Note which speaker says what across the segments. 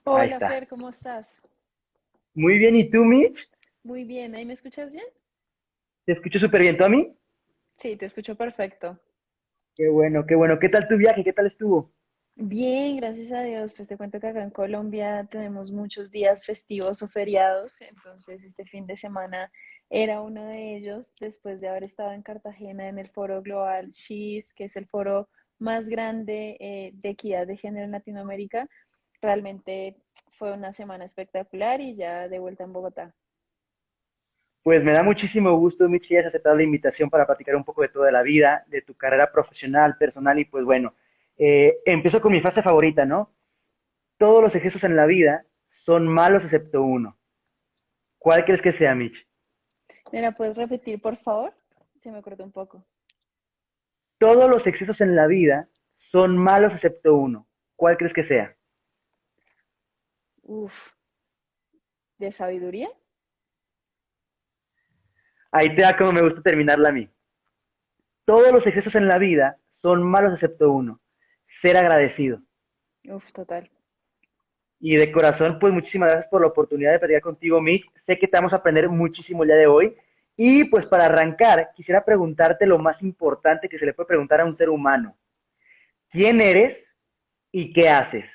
Speaker 1: Ahí
Speaker 2: Hola
Speaker 1: está.
Speaker 2: Fer, ¿cómo estás?
Speaker 1: Muy bien, ¿y tú, Mitch?
Speaker 2: Muy bien, ¿ahí me escuchas bien?
Speaker 1: ¿Te escucho súper bien, tú a mí?
Speaker 2: Sí, te escucho perfecto.
Speaker 1: Qué bueno, qué bueno. ¿Qué tal tu viaje? ¿Qué tal estuvo?
Speaker 2: Bien, gracias a Dios. Pues te cuento que acá en Colombia tenemos muchos días festivos o feriados, entonces este fin de semana era uno de ellos, después de haber estado en Cartagena en el Foro Global SHES, que es el foro más grande de equidad de género en Latinoamérica. Realmente fue una semana espectacular y ya de vuelta en Bogotá.
Speaker 1: Pues me da muchísimo gusto, Mitch, que hayas aceptado la invitación para platicar un poco de toda la vida, de tu carrera profesional, personal y pues bueno, empiezo con mi frase favorita, ¿no? Todos los excesos en la vida son malos excepto uno. ¿Cuál crees que sea, Mitch?
Speaker 2: ¿Me la puedes repetir, por favor? Se me cortó un poco.
Speaker 1: Todos los excesos en la vida son malos excepto uno. ¿Cuál crees que sea?
Speaker 2: Uf, ¿de sabiduría?
Speaker 1: Ahí te da como me gusta terminarla a mí. Todos los excesos en la vida son malos excepto uno, ser agradecido.
Speaker 2: Uf, total.
Speaker 1: Y de corazón, pues muchísimas gracias por la oportunidad de platicar contigo, Mitch. Sé que te vamos a aprender muchísimo el día de hoy. Y pues para arrancar, quisiera preguntarte lo más importante que se le puede preguntar a un ser humano. ¿Quién eres y qué haces?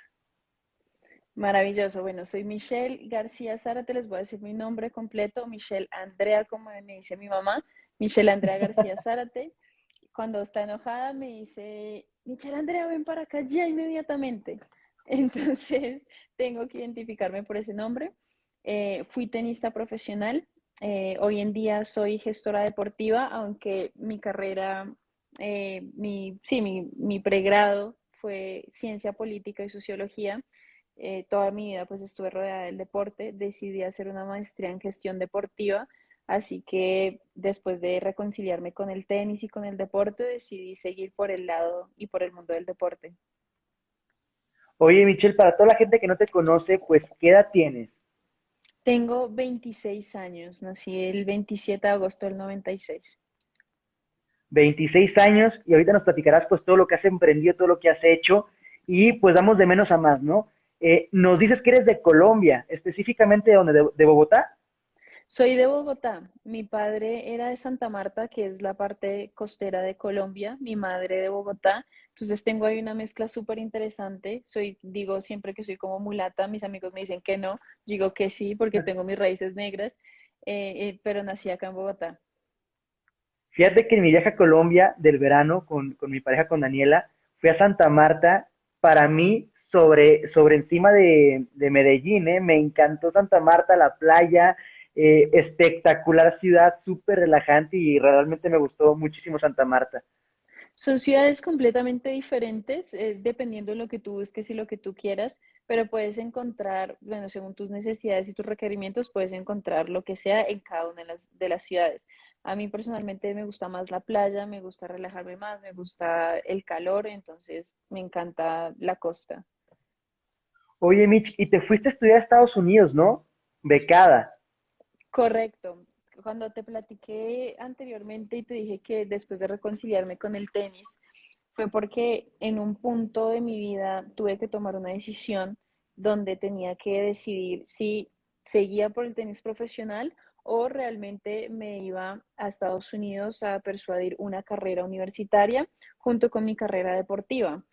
Speaker 2: Maravilloso. Bueno, soy Michelle García Zárate. Les voy a decir mi nombre completo. Michelle Andrea, como me dice mi mamá. Michelle Andrea García Zárate. Cuando está enojada me dice, Michelle Andrea, ven para acá ya inmediatamente. Entonces, tengo que identificarme por ese nombre. Fui tenista profesional. Hoy en día soy gestora deportiva, aunque mi carrera, mi pregrado fue ciencia política y sociología. Toda mi vida pues estuve rodeada del deporte, decidí hacer una maestría en gestión deportiva, así que después de reconciliarme con el tenis y con el deporte, decidí seguir por el lado y por el mundo del deporte.
Speaker 1: Oye, Michelle, para toda la gente que no te conoce, pues, ¿qué edad tienes?
Speaker 2: Tengo 26 años, nací el 27 de agosto del 96.
Speaker 1: 26 años y ahorita nos platicarás pues todo lo que has emprendido, todo lo que has hecho y pues vamos de menos a más, ¿no? Nos dices que eres de Colombia, específicamente de, de Bogotá.
Speaker 2: Soy de Bogotá. Mi padre era de Santa Marta, que es la parte costera de Colombia, mi madre de Bogotá. Entonces tengo ahí una mezcla súper interesante. Digo siempre que soy como mulata, mis amigos me dicen que no, digo que sí porque tengo mis raíces negras, pero nací acá en Bogotá.
Speaker 1: Fíjate que en mi viaje a Colombia del verano con mi pareja, con Daniela, fui a Santa Marta, para mí, sobre encima de Medellín, ¿eh? Me encantó Santa Marta, la playa, espectacular ciudad, súper relajante y realmente me gustó muchísimo Santa Marta.
Speaker 2: Son ciudades completamente diferentes, dependiendo de lo que tú busques y lo que tú quieras, pero puedes encontrar, bueno, según tus necesidades y tus requerimientos, puedes encontrar lo que sea en cada una de las ciudades. A mí personalmente me gusta más la playa, me gusta relajarme más, me gusta el calor, entonces me encanta la costa.
Speaker 1: Oye, Mitch, y te fuiste a estudiar a Estados Unidos, ¿no? Becada.
Speaker 2: Correcto. Cuando te platiqué anteriormente y te dije que después de reconciliarme con el tenis, fue porque en un punto de mi vida tuve que tomar una decisión donde tenía que decidir si seguía por el tenis profesional o realmente me iba a Estados Unidos a persuadir una carrera universitaria junto con mi carrera deportiva.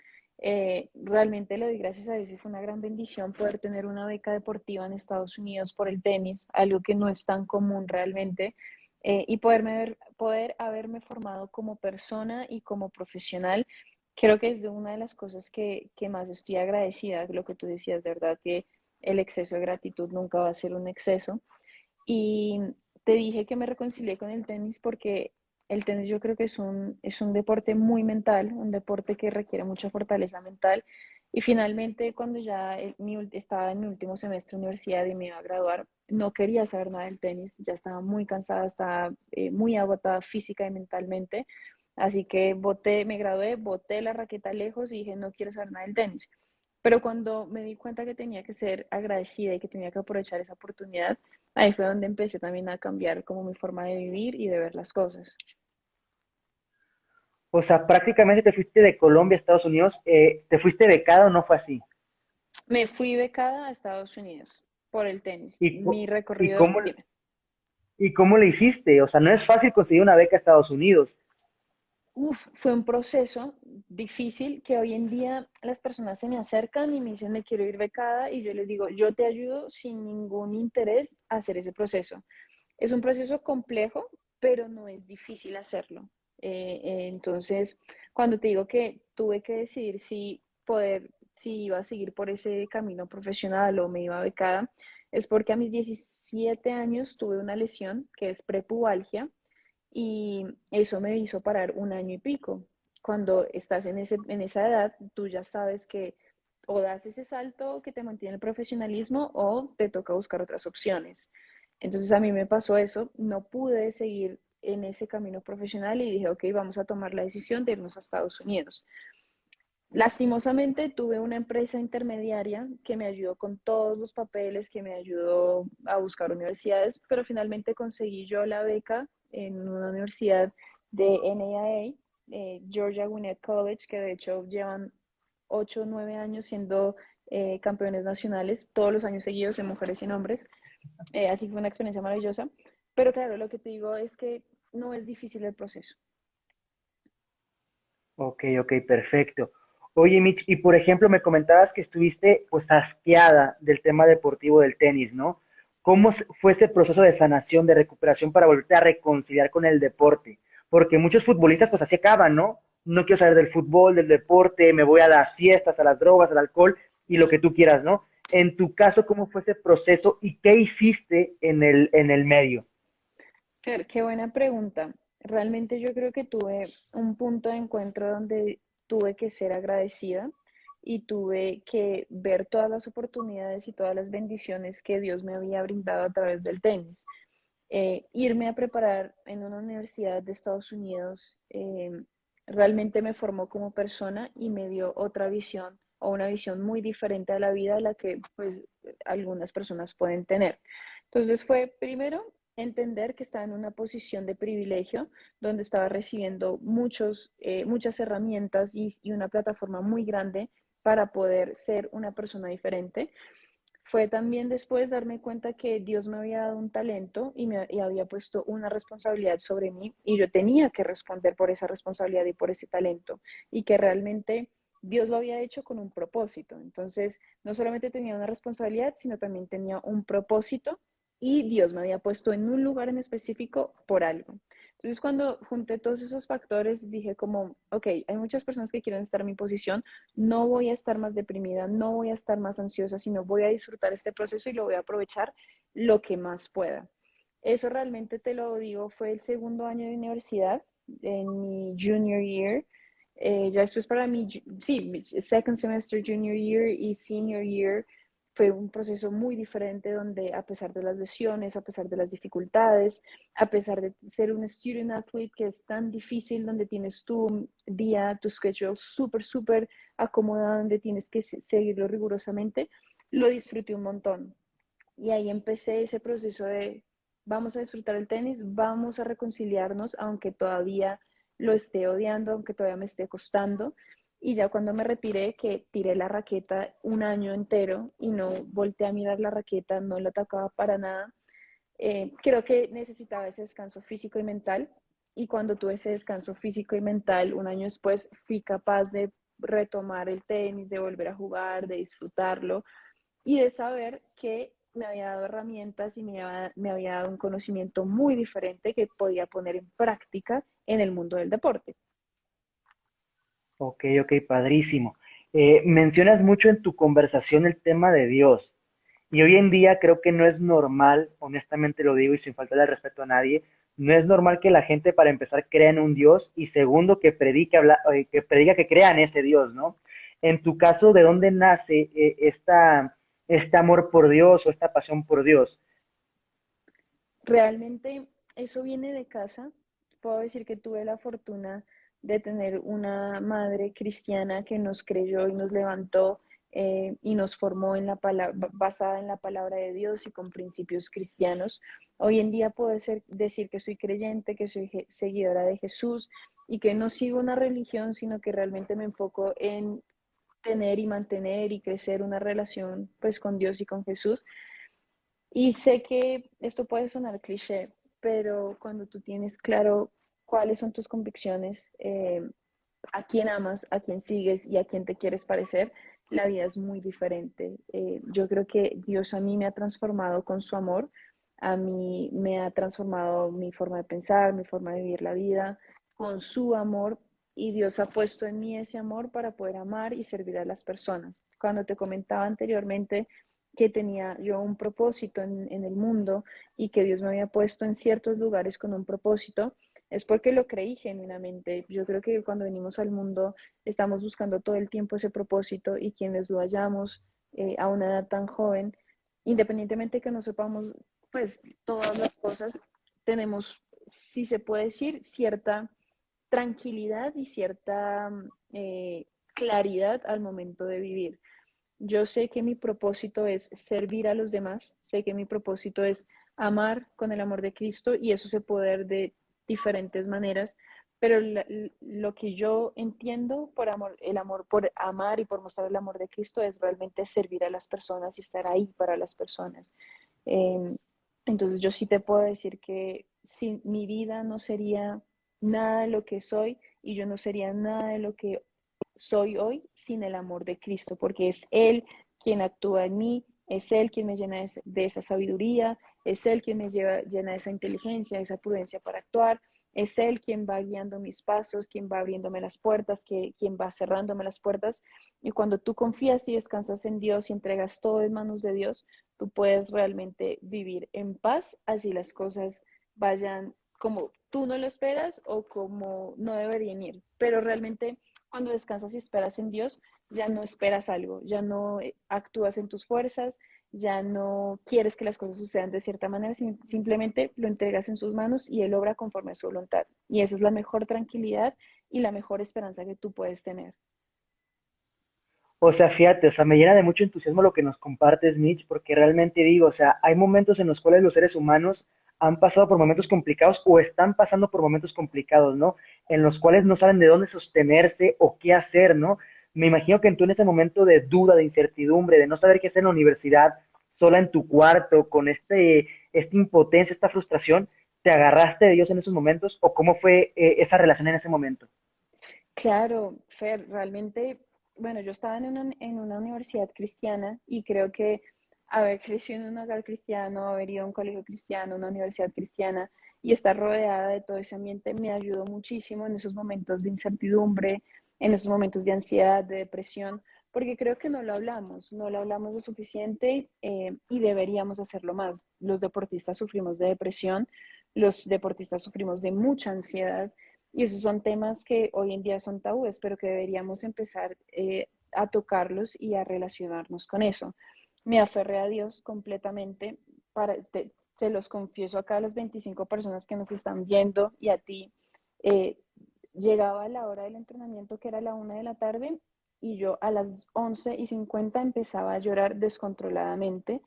Speaker 2: Realmente le doy gracias a Dios y fue una gran bendición poder tener una beca deportiva en Estados Unidos por el tenis, algo que no es tan común realmente, y poder haberme formado como persona y como profesional. Creo que es de una de las cosas que más estoy agradecida, lo que tú decías, de verdad que el exceso de gratitud nunca va a ser un exceso. Y te dije que me reconcilié con el tenis porque el tenis yo creo que es un deporte muy mental, un deporte que requiere mucha fortaleza mental. Y finalmente, cuando ya estaba en mi último semestre de universidad y me iba a graduar, no quería saber nada del tenis, ya estaba muy cansada, estaba muy agotada física y mentalmente. Así que me gradué, boté la raqueta lejos y dije, no quiero saber nada del tenis. Pero cuando me di cuenta que tenía que ser agradecida y que tenía que aprovechar esa oportunidad, ahí fue donde empecé también a cambiar como mi forma de vivir y de ver las cosas.
Speaker 1: O sea, prácticamente te fuiste de Colombia a Estados Unidos. ¿Te fuiste becado o no fue así?
Speaker 2: Me fui becada a Estados Unidos por el tenis.
Speaker 1: ¿Y,
Speaker 2: Mi
Speaker 1: y
Speaker 2: recorrido,
Speaker 1: cómo,
Speaker 2: dime.
Speaker 1: y cómo le hiciste? O sea, no es fácil conseguir una beca a Estados Unidos.
Speaker 2: Fue un proceso difícil que hoy en día las personas se me acercan y me dicen, me quiero ir becada, y yo les digo, yo te ayudo sin ningún interés a hacer ese proceso. Es un proceso complejo, pero no es difícil hacerlo. Entonces, cuando te digo que tuve que decidir si iba a seguir por ese camino profesional o me iba becada, es porque a mis 17 años tuve una lesión que es prepubalgia, y eso me hizo parar un año y pico. Cuando estás en esa edad, tú ya sabes que o das ese salto que te mantiene el profesionalismo o te toca buscar otras opciones. Entonces a mí me pasó eso, no pude seguir en ese camino profesional y dije, ok, vamos a tomar la decisión de irnos a Estados Unidos. Lastimosamente tuve una empresa intermediaria que me ayudó con todos los papeles, que me ayudó a buscar universidades, pero finalmente conseguí yo la beca en una universidad de NAIA, Georgia Gwinnett College, que de hecho llevan 8 o 9 años siendo campeones nacionales, todos los años seguidos en mujeres y en hombres. Así que fue una experiencia maravillosa. Pero claro, lo que te digo es que no es difícil el proceso.
Speaker 1: Ok, ok, perfecto. Oye, Mitch, y por ejemplo, me comentabas que estuviste pues asqueada del tema deportivo del tenis, ¿no? ¿Cómo fue ese proceso de sanación, de recuperación para volverte a reconciliar con el deporte? Porque muchos futbolistas pues así acaban, ¿no? No quiero saber del fútbol, del deporte, me voy a las fiestas, a las drogas, al alcohol y lo que tú quieras, ¿no? En tu caso, ¿cómo fue ese proceso y qué hiciste en el medio?
Speaker 2: Fer, qué buena pregunta. Realmente yo creo que tuve un punto de encuentro donde tuve que ser agradecida y tuve que ver todas las oportunidades y todas las bendiciones que Dios me había brindado a través del tenis. Irme a preparar en una universidad de Estados Unidos realmente me formó como persona y me dio otra visión o una visión muy diferente a la vida de la que pues algunas personas pueden tener. Entonces fue primero entender que estaba en una posición de privilegio donde estaba recibiendo muchas herramientas y una plataforma muy grande para poder ser una persona diferente. Fue también después darme cuenta que Dios me había dado un talento y había puesto una responsabilidad sobre mí y yo tenía que responder por esa responsabilidad y por ese talento, y que realmente Dios lo había hecho con un propósito. Entonces, no solamente tenía una responsabilidad, sino también tenía un propósito, y Dios me había puesto en un lugar en específico por algo. Entonces, cuando junté todos esos factores, dije como, ok, hay muchas personas que quieren estar en mi posición, no voy a estar más deprimida, no voy a estar más ansiosa, sino voy a disfrutar este proceso y lo voy a aprovechar lo que más pueda. Eso realmente te lo digo, fue el segundo año de universidad, en mi junior year. Ya después para mí, sí, second semester, junior year y senior year fue un proceso muy diferente donde, a pesar de las lesiones, a pesar de las dificultades, a pesar de ser un student athlete que es tan difícil, donde tienes tu día, tu schedule súper acomodado, donde tienes que seguirlo rigurosamente, lo disfruté un montón. Y ahí empecé ese proceso de vamos a disfrutar el tenis, vamos a reconciliarnos, aunque todavía lo esté odiando, aunque todavía me esté costando. Y ya cuando me retiré, que tiré la raqueta un año entero y no volteé a mirar la raqueta, no la atacaba para nada, creo que necesitaba ese descanso físico y mental. Y cuando tuve ese descanso físico y mental, un año después fui capaz de retomar el tenis, de volver a jugar, de disfrutarlo y de saber que me había dado herramientas y me había dado un conocimiento muy diferente que podía poner en práctica en el mundo del deporte.
Speaker 1: Ok, ok, padrísimo. Mencionas mucho en tu conversación el tema de Dios. Y hoy en día creo que no es normal, honestamente lo digo y sin faltarle el respeto a nadie, no es normal que la gente para empezar crea en un Dios y segundo que que predica que crea en ese Dios, ¿no? En tu caso, ¿de dónde nace este amor por Dios o esta pasión por Dios?
Speaker 2: Realmente eso viene de casa. Puedo decir que tuve la fortuna de tener una madre cristiana que nos creyó y nos levantó, y nos formó en basada en la palabra de Dios y con principios cristianos. Hoy en día puedo decir que soy creyente, que soy seguidora de Jesús y que no sigo una religión, sino que realmente me enfoco en tener y mantener y crecer una relación pues con Dios y con Jesús. Y sé que esto puede sonar cliché, pero cuando tú tienes claro cuáles son tus convicciones, a quién amas, a quién sigues y a quién te quieres parecer, la vida es muy diferente. Yo creo que Dios a mí me ha transformado con su amor, a mí me ha transformado mi forma de pensar, mi forma de vivir la vida, con su amor, y Dios ha puesto en mí ese amor para poder amar y servir a las personas. Cuando te comentaba anteriormente que tenía yo un propósito en el mundo y que Dios me había puesto en ciertos lugares con un propósito, es porque lo creí genuinamente. Yo creo que cuando venimos al mundo estamos buscando todo el tiempo ese propósito, y quienes lo hallamos a una edad tan joven, independientemente que no sepamos pues todas las cosas, tenemos, si se puede decir, cierta tranquilidad y cierta claridad al momento de vivir. Yo sé que mi propósito es servir a los demás, sé que mi propósito es amar con el amor de Cristo, y eso se puede ver de diferentes maneras, pero lo que yo entiendo por amor, el amor por amar y por mostrar el amor de Cristo, es realmente servir a las personas y estar ahí para las personas. Eh, entonces yo sí te puedo decir que sin mi vida no sería nada de lo que soy, y yo no sería nada de lo que soy hoy sin el amor de Cristo, porque es Él quien actúa en mí, es Él quien me llena de esa sabiduría, es Él quien me llena de esa inteligencia, de esa prudencia para actuar, es Él quien va guiando mis pasos, quien va abriéndome las puertas, quien va cerrándome las puertas. Y cuando tú confías y descansas en Dios y entregas todo en manos de Dios, tú puedes realmente vivir en paz, así las cosas vayan como tú no lo esperas o como no deberían ir. Pero realmente cuando descansas y esperas en Dios, ya no esperas algo, ya no actúas en tus fuerzas, ya no quieres que las cosas sucedan de cierta manera, simplemente lo entregas en sus manos y Él obra conforme a su voluntad. Y esa es la mejor tranquilidad y la mejor esperanza que tú puedes tener.
Speaker 1: O sea, fíjate, o sea, me llena de mucho entusiasmo lo que nos compartes, Mitch, porque realmente digo, o sea, hay momentos en los cuales los seres humanos han pasado por momentos complicados o están pasando por momentos complicados, ¿no? En los cuales no saben de dónde sostenerse o qué hacer, ¿no? Me imagino que tú en ese momento de duda, de incertidumbre, de no saber qué hacer en la universidad, sola en tu cuarto, con esta impotencia, esta frustración, ¿te agarraste de Dios en esos momentos o cómo fue esa relación en ese momento?
Speaker 2: Claro, Fer, realmente, bueno, yo estaba en una universidad cristiana, y creo que haber crecido en un hogar cristiano, haber ido a un colegio cristiano, una universidad cristiana, y estar rodeada de todo ese ambiente me ayudó muchísimo en esos momentos de incertidumbre, en esos momentos de ansiedad, de depresión, porque creo que no lo hablamos lo suficiente, y deberíamos hacerlo más. Los deportistas sufrimos de depresión, los deportistas sufrimos de mucha ansiedad, y esos son temas que hoy en día son tabúes, pero que deberíamos empezar a tocarlos y a relacionarnos con eso. Me aferré a Dios completamente. Se los confieso acá a las 25 personas que nos están viendo y a ti. eh, Llegaba la hora del entrenamiento, que era la 1 de la tarde, y yo a las 11:50 empezaba a llorar descontroladamente.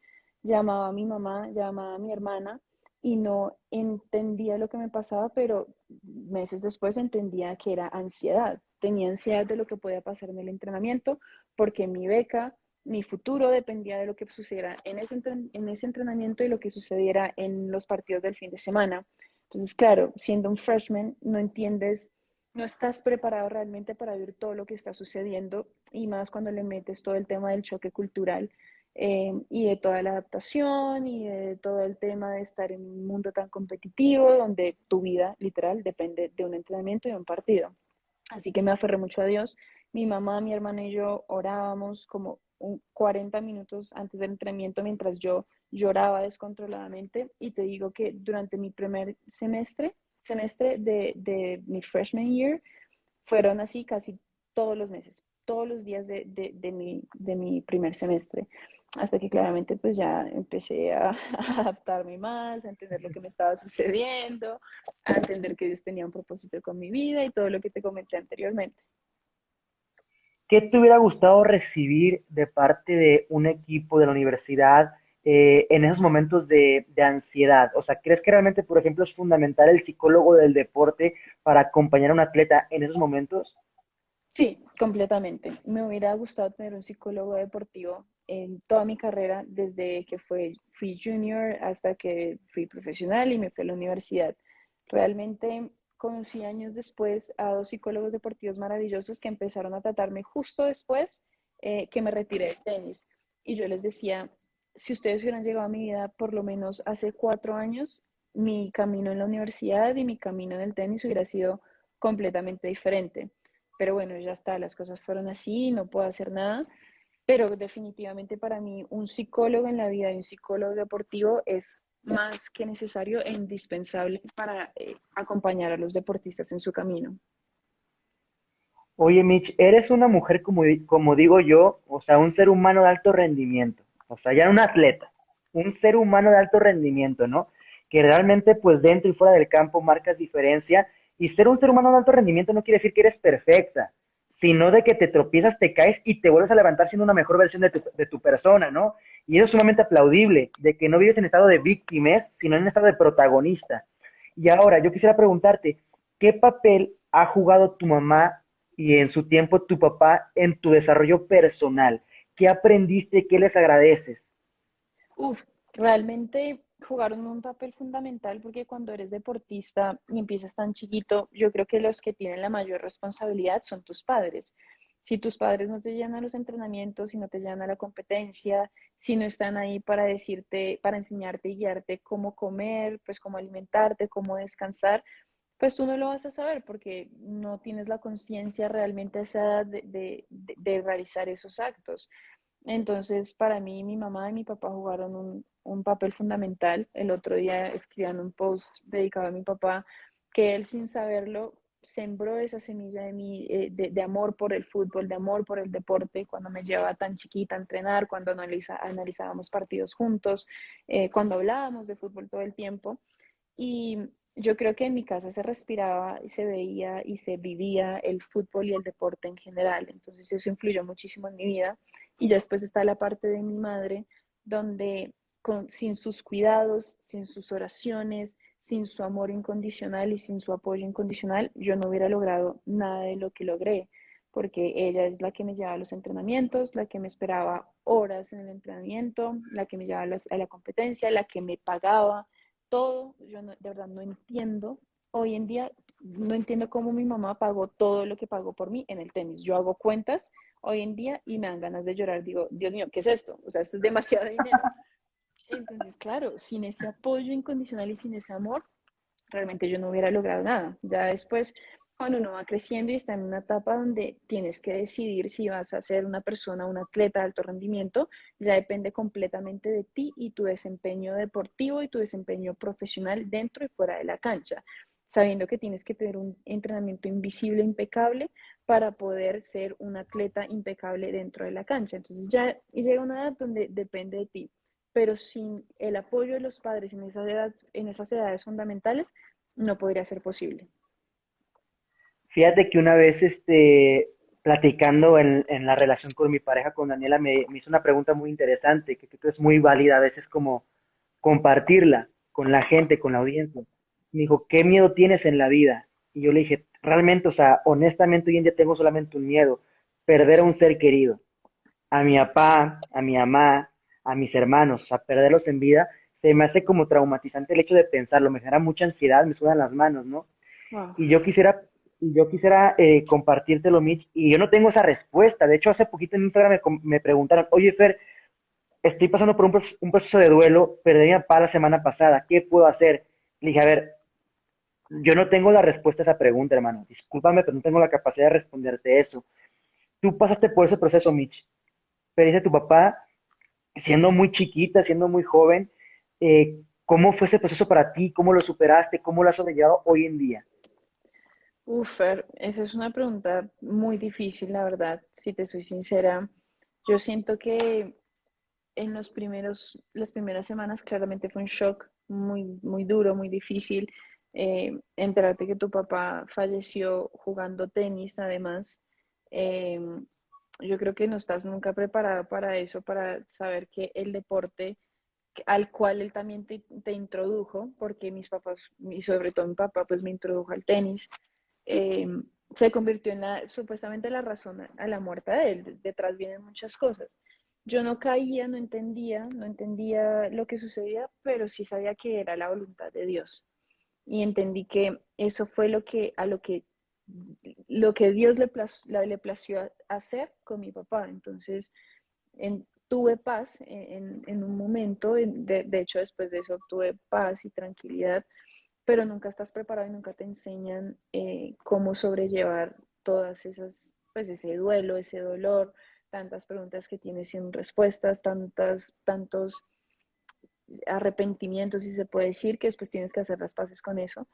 Speaker 2: Llamaba a mi mamá, llamaba a mi hermana, y no entendía lo que me pasaba, pero meses después entendía que era ansiedad. Tenía ansiedad de lo que podía pasar en el entrenamiento, porque mi beca, mi futuro dependía de lo que sucediera en ese entrenamiento y lo que sucediera en los partidos del fin de semana. Entonces, claro, siendo un freshman, no entiendes, no estás preparado realmente para vivir todo lo que está sucediendo, y más cuando le metes todo el tema del choque cultural, y de toda la adaptación y de todo el tema de estar en un mundo tan competitivo donde tu vida literal depende de un entrenamiento y de un partido. Así que me aferré mucho a Dios. Mi mamá, mi hermana y yo orábamos como 40 minutos antes del entrenamiento mientras yo lloraba descontroladamente, y te digo que durante mi primer semestre de mi freshman year, fueron así casi todos los meses, todos los días de mi primer semestre, hasta que claramente pues ya empecé a, a adaptarme más, a entender lo que me estaba sucediendo, a entender que Dios tenía un propósito con mi vida y todo lo que te comenté anteriormente.
Speaker 1: ¿Qué te hubiera gustado recibir de parte de un equipo de la universidad en esos momentos de ansiedad? O sea, ¿crees que realmente, por ejemplo, es fundamental el psicólogo del deporte para acompañar a un atleta en esos momentos?
Speaker 2: Sí, completamente. Me hubiera gustado tener un psicólogo deportivo en toda mi carrera, desde que fui junior hasta que fui profesional y me fui a la universidad. Realmente conocí años después a dos psicólogos deportivos maravillosos que empezaron a tratarme justo después que me retiré del tenis. Y yo les decía, si ustedes hubieran llegado a mi vida por lo menos hace 4 años, mi camino en la universidad y mi camino en el tenis hubiera sido completamente diferente. Pero bueno, ya está, las cosas fueron así, no puedo hacer nada. Pero definitivamente para mí un psicólogo en la vida y un psicólogo deportivo es más que necesario e indispensable para acompañar a los deportistas en su camino.
Speaker 1: Oye, Mitch, eres una mujer como digo yo, o sea, un ser humano de alto rendimiento, o sea, ya un atleta, un ser humano de alto rendimiento, ¿no? Que realmente pues dentro y fuera del campo marcas diferencia y ser un ser humano de alto rendimiento no quiere decir que eres perfecta, sino de que te tropiezas, te caes y te vuelves a levantar siendo una mejor versión de tu persona, ¿no? Y eso es sumamente aplaudible, de que no vives en estado de víctimas, sino en estado de protagonista. Y ahora, yo quisiera preguntarte, ¿qué papel ha jugado tu mamá y en su tiempo tu papá en tu desarrollo personal? ¿Qué aprendiste? ¿Qué les agradeces?
Speaker 2: Uf, realmente jugaron un papel fundamental porque cuando eres deportista y empiezas tan chiquito, yo creo que los que tienen la mayor responsabilidad son tus padres. Si tus padres no te llevan a los entrenamientos, si no te llevan a la competencia, si no están ahí para decirte, para enseñarte y guiarte cómo comer, pues cómo alimentarte, cómo descansar, pues tú no lo vas a saber porque no tienes la conciencia realmente a esa edad de realizar esos actos. Entonces, para mí, mi mamá y mi papá jugaron un papel fundamental. El otro día escribían un post dedicado a mi papá, que él sin saberlo sembró esa semilla de mí, de amor por el fútbol, de amor por el deporte, cuando me llevaba tan chiquita a entrenar, cuando analizábamos partidos juntos, cuando hablábamos de fútbol todo el tiempo. Y yo creo que en mi casa se respiraba y se veía y se vivía el fútbol y el deporte en general. Entonces eso influyó muchísimo en mi vida. Y ya después está la parte de mi madre, donde sin sus cuidados, sin sus oraciones, sin su amor incondicional y sin su apoyo incondicional, yo no hubiera logrado nada de lo que logré, porque ella es la que me llevaba a los entrenamientos, la que me esperaba horas en el entrenamiento, la que me llevaba a la competencia, la que me pagaba todo. Yo no, de verdad no entiendo. Hoy en día no entiendo cómo mi mamá pagó todo lo que pagó por mí en el tenis. Yo hago cuentas hoy en día y me dan ganas de llorar. Digo, Dios mío, ¿qué es esto? O sea, esto es demasiado dinero. Entonces, claro, sin ese apoyo incondicional y sin ese amor, realmente yo no hubiera logrado nada. Ya después, cuando uno va creciendo y está en una etapa donde tienes que decidir si vas a ser una persona, un atleta de alto rendimiento, ya depende completamente de ti y tu desempeño deportivo y tu desempeño profesional dentro y fuera de la cancha, sabiendo que tienes que tener un entrenamiento invisible, impecable, para poder ser un atleta impecable dentro de la cancha. Entonces ya llega una edad donde depende de ti, pero sin el apoyo de los padres en esas edades fundamentales, no podría ser posible.
Speaker 1: Fíjate que una vez, platicando en la relación con mi pareja, con Daniela, me hizo una pregunta muy interesante, que creo que es muy válida a veces como compartirla con la gente, con la audiencia. Me dijo, ¿qué miedo tienes en la vida? Y yo le dije, realmente, o sea, honestamente hoy en día tengo solamente un miedo, perder a un ser querido, a mi papá, a mi mamá, a mis hermanos, o sea, perderlos en vida, se me hace como traumatizante el hecho de pensarlo, me genera mucha ansiedad, me sudan las manos, ¿no?
Speaker 2: Wow.
Speaker 1: Y yo quisiera compartírtelo, Mitch, y yo no tengo esa respuesta. De hecho, hace poquito en Instagram me preguntaron, oye, Fer, estoy pasando por un proceso de duelo, perdí a mi papá la semana pasada, ¿qué puedo hacer? Le dije, a ver, yo no tengo la respuesta a esa pregunta, hermano. Discúlpame, pero no tengo la capacidad de responderte eso. Tú pasaste por ese proceso, Mitch. Perdiste a tu papá siendo muy chiquita, siendo muy joven. ¿Cómo fue ese proceso para ti? ¿Cómo lo superaste? ¿Cómo lo has sobrellevado hoy en día?
Speaker 2: Uf, Fer, esa es una pregunta muy difícil, la verdad, si te soy sincera. Yo siento que en las primeras semanas claramente fue un shock muy, muy duro, muy difícil. Enterarte que tu papá falleció jugando tenis, además. Eh, yo creo que no estás nunca preparado para eso, para saber que el deporte al cual él también te introdujo, porque mis papás, y sobre todo mi papá, pues me introdujo al tenis. se convirtió en supuestamente la razón a la muerte de él. Detrás vienen muchas cosas. Yo no caía, no entendía lo que sucedía, pero sí sabía que era la voluntad de Dios. Y entendí que eso fue lo que Dios le plació hacer con mi papá. Entonces, tuve paz en un momento, de hecho después de eso tuve paz y tranquilidad, pero nunca estás preparado y nunca te enseñan cómo sobrellevar todas esas, pues ese duelo, ese dolor, tantas preguntas que tienes sin respuestas, tantos arrepentimientos, si se puede decir, que después tienes que hacer las paces con eso.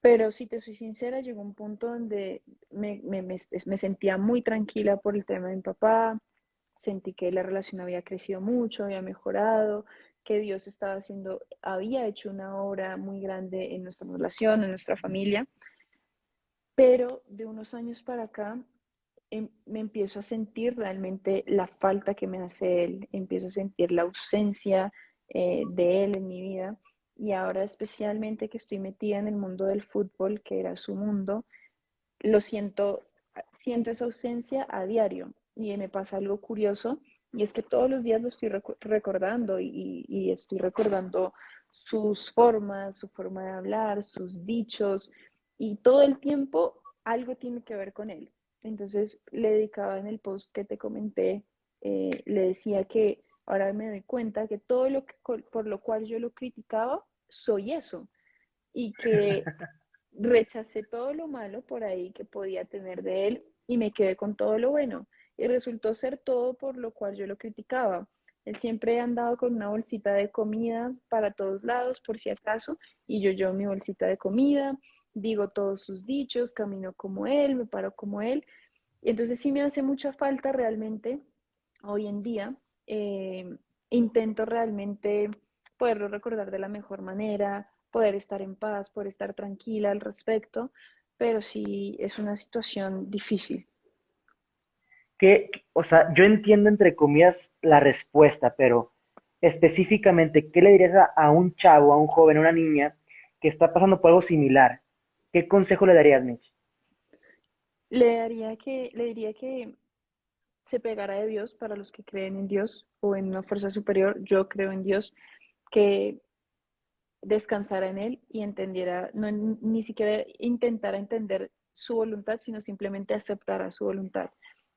Speaker 2: Pero si te soy sincera, llegó un punto donde me sentía muy tranquila por el tema de mi papá, sentí que la relación había crecido mucho, había mejorado, que Dios había hecho una obra muy grande en nuestra relación, en nuestra familia, pero de unos años para acá me empiezo a sentir realmente la falta que me hace él, empiezo a sentir la ausencia de él en mi vida y ahora especialmente que estoy metida en el mundo del fútbol, que era su mundo, lo siento esa ausencia a diario y me pasa algo curioso y es que todos los días lo estoy recordando y estoy recordando sus formas, su forma de hablar, sus dichos y todo el tiempo algo tiene que ver con él. Entonces le dedicaba en el post que te comenté, le decía que ahora me doy cuenta que todo por lo cual yo lo criticaba, soy eso y que rechacé todo lo malo por ahí que podía tener de él y me quedé con todo lo bueno. Y resultó ser todo por lo cual yo lo criticaba. Él siempre andaba con una bolsita de comida para todos lados, por si acaso, y yo mi bolsita de comida, digo todos sus dichos, camino como él, me paro como él. Y entonces sí me hace mucha falta realmente hoy en día. eh, Intento realmente poderlo recordar de la mejor manera, poder estar en paz, poder estar tranquila al respecto, pero sí es una situación difícil.
Speaker 1: O sea, yo entiendo entre comillas la respuesta, pero específicamente, ¿qué le dirías a un chavo, a un joven, a una niña que está pasando por algo similar? ¿Qué consejo le darías, Mitch?
Speaker 2: Le diría que se pegara de Dios para los que creen en Dios o en una fuerza superior. Yo creo en Dios, que descansara en Él y entendiera, no, ni siquiera intentara entender su voluntad, sino simplemente aceptara su voluntad,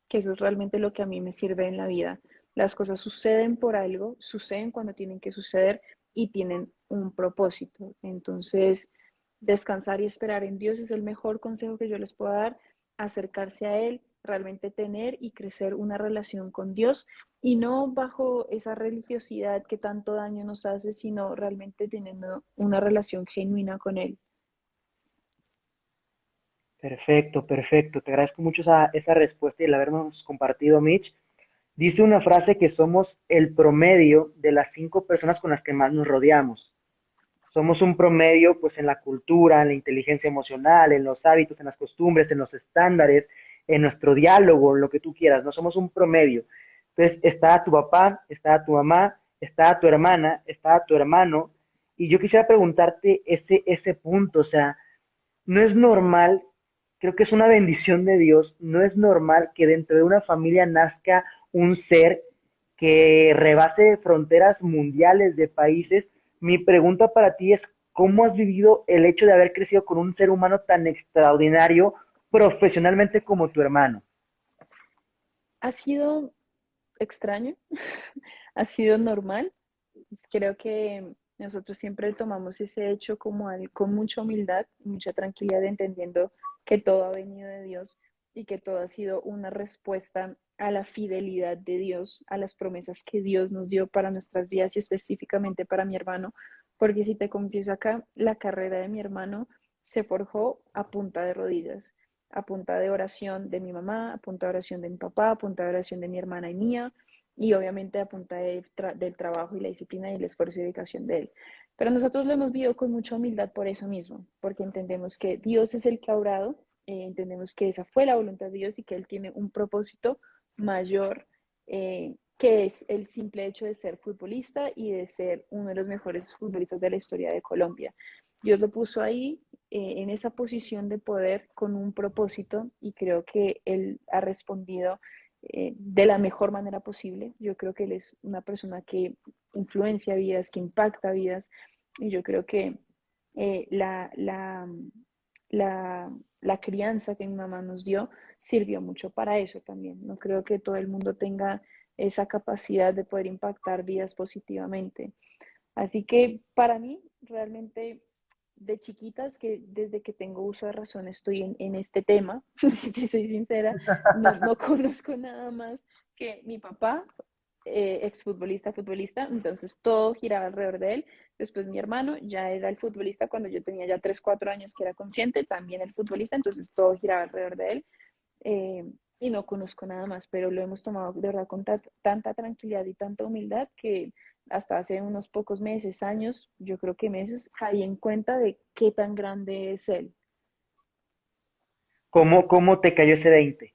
Speaker 2: que eso es realmente lo que a mí me sirve en la vida. Las cosas suceden por algo, suceden cuando tienen que suceder y tienen un propósito. Entonces, descansar y esperar en Dios es el mejor consejo que yo les puedo dar, acercarse a Él, realmente tener y crecer una relación con Dios y no bajo esa religiosidad que tanto daño nos hace, sino realmente teniendo una relación genuina con Él.
Speaker 1: Perfecto, perfecto. Te agradezco mucho esa respuesta y el habernos compartido, Mitch. Dice una frase que somos el promedio de las 5 personas con las que más nos rodeamos. Somos un promedio, pues, en la cultura, en la inteligencia emocional, en los hábitos, en las costumbres, en los estándares, en nuestro diálogo, en lo que tú quieras, no somos un promedio. Entonces, está tu papá, está tu mamá, está tu hermana, está tu hermano, y yo quisiera preguntarte ese punto, o sea, no es normal, creo que es una bendición de Dios, no es normal que dentro de una familia nazca un ser que rebase fronteras mundiales de países. Mi pregunta para ti es, ¿cómo has vivido el hecho de haber crecido con un ser humano tan extraordinario profesionalmente como tu hermano?
Speaker 2: Ha sido extraño, ha sido normal. Creo que nosotros siempre tomamos ese hecho como con mucha humildad, mucha tranquilidad, entendiendo que todo ha venido de Dios y que todo ha sido una respuesta a la fidelidad de Dios, a las promesas que Dios nos dio para nuestras vidas y específicamente para mi hermano, porque si te confieso acá, la carrera de mi hermano se forjó a punta de rodillas, a punta de oración de mi mamá, a punta de oración de mi papá, a punta de oración de mi hermana y mía, y obviamente a punta del trabajo y la disciplina y el esfuerzo y dedicación de él. Pero nosotros lo hemos vivido con mucha humildad por eso mismo, porque entendemos que Dios es el que ha obrado, entendemos que esa fue la voluntad de Dios y que Él tiene un propósito mayor, que es el simple hecho de ser futbolista y de ser uno de los mejores futbolistas de la historia de Colombia. Dios lo puso ahí en esa posición de poder con un propósito y creo que él ha respondido de la mejor manera posible. Yo creo que él es una persona que influencia vidas, que impacta vidas y yo creo que eh, la, la, la, la crianza que mi mamá nos dio sirvió mucho para eso también. No creo que todo el mundo tenga esa capacidad de poder impactar vidas positivamente. Así que para mí, realmente de chiquitas, que desde que tengo uso de razón estoy en este tema, si te soy sincera, no conozco nada más que mi papá, exfutbolista, futbolista, entonces todo giraba alrededor de él. Después mi hermano ya era el futbolista cuando yo tenía ya 3 4 años que era consciente, también el futbolista, entonces todo giraba alrededor de él. Y no conozco nada más, pero lo hemos tomado de verdad con tanta tranquilidad y tanta humildad que hasta hace unos pocos meses, años, yo creo que meses, caí en cuenta de qué tan grande es él.
Speaker 1: ¿Cómo te cayó ese 20?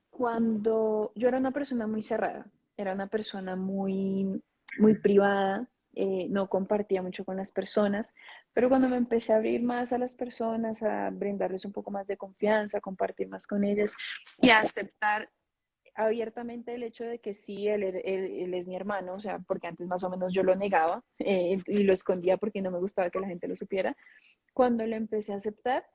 Speaker 2: Cuando yo era una persona muy cerrada, era una persona muy privada, no compartía mucho con las personas, pero cuando me empecé a abrir más a las personas, a brindarles un poco más de confianza, a compartir más con ellas y a aceptar abiertamente el hecho de que sí, él es mi hermano, o sea, porque antes más o menos yo lo negaba y lo escondía porque no me gustaba que la gente lo supiera. Cuando lo empecé a aceptar,